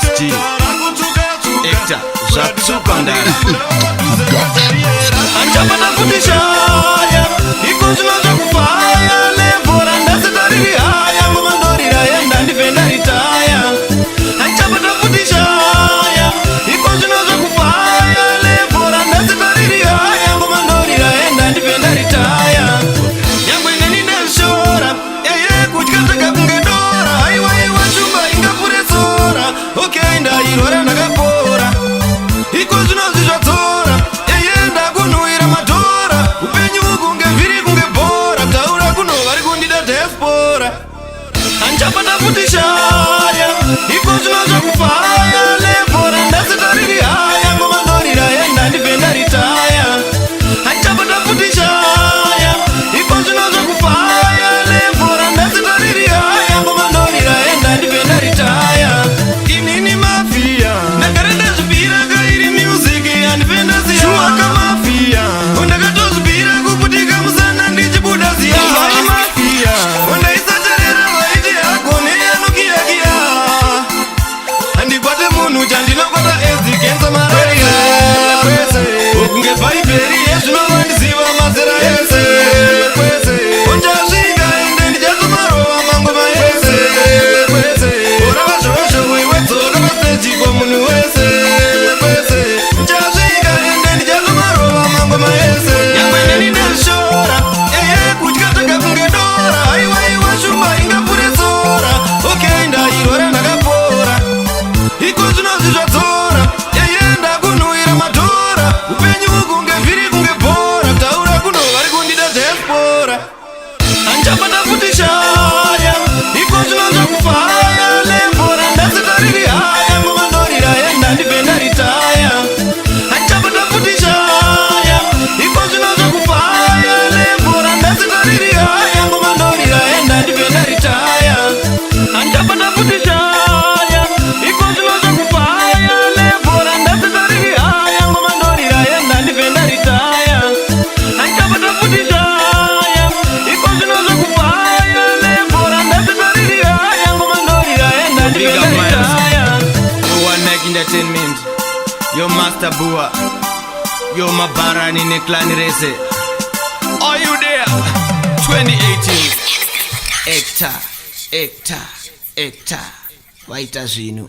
SG Ekta Zvatsuka ndara Anchapata kutishaya iko zvinozvakufaya lebhora ndasitariri haya ngomandorira yenda ndifenda ritaya anchapata kutishaya iko zvinozvakufaya lebhora ndasitariri haya ngomandorira yenda ndifenda ritaya nyangwe neni ndazvishora eye kutya takakunge dora haiwaiwa shumba ingapuretsora okay ndairora ndakapora iko zvinozvi zvatsora kunhuhwira madhora upenyu kunge vhiri kunge bhora taura kuno vari kundida diaspora anchapata kutishaya iko zvinozvakufaya lebhora ndasitariri haya ngomandorira yenda ndifenda ritaya anchapata kutishaya iko zvinozvakufaya lebhora ndasitariri haya ngomandorira yenda ndifenda ritaya inini mafia ndagara ndazvibira kairi music yandifenda ziyaka undakatozvibira kuputika musana ndichibuda ziya vai mafia undaisatarera vaiti agone anokiyakiya handikwate munhu chandinokwata edzi kenza mararia ukunge bhaibheri yezvinovandiziva mazera ese uchasvika ende ndichazomarova mangoma ese orava zvozvo iwedzoka pasteji kwamunhu wese uchasvika ende ndichazomarova mangoma ese nyangwe neni ndazvishora eye kutya takakunge dora haiwaiwa shumba ingapuretsora okay ndairora ndakapora iko zvinozvi zvadzora eye ndakunhuhwira madhora upenyu kunge vhiri kunge bhora taura kuno vari kundida diaspora anchapata kutishaya iko zvinozvakufaya lebhora ndasitariri haya ngomandorira yenda ndifenda ritaya anchapata kutishaya iko zvinozvakufaya lebhora ndasitariri haya ngomandorira yenda ndifenda ritaya anchapata kutishaya iko zvinozvakufaya lebhora ndasitariri haya ngomandorira yenda ndifenda ritaya anchapata kutishaya iko zvinozvakufaya lebhora ndasitariri haya ngomandorira yenda ndifenda ritaya One Neck Entertainment Yo Master Bua Yo Mabarani Neclan Rese Are you there? 2018 Ekta Waita zvinu